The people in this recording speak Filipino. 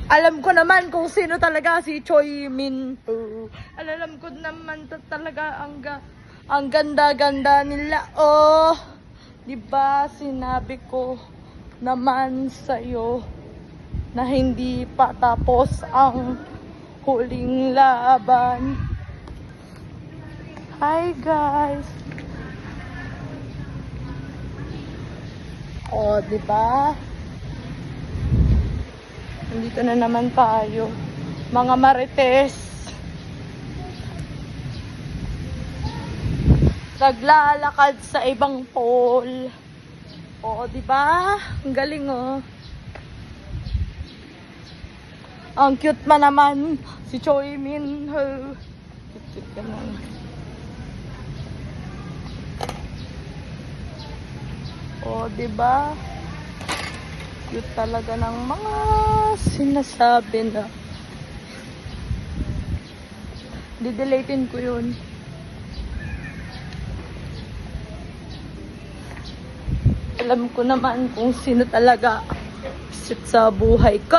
Alam ko naman kung sino talaga si Choi Min Ho. Alam ko naman talaga ang ganda-ganda nila. Oh, diba sinabi ko naman sa'yo na hindi pa tapos ang huling laban. Hi guys. Oh, diba? Nandito na naman tayo. Mga marites. Naglalakad sa ibang pool. Oo, diba? Ang galing, oh. Ang cute man naman si Choi Min Ho. Cute ka naman. Oo, diba? Cute talaga ng mga sinasabi na. Dideletin ko yun. Alam ko naman kung sino talaga sit sa buhay ko.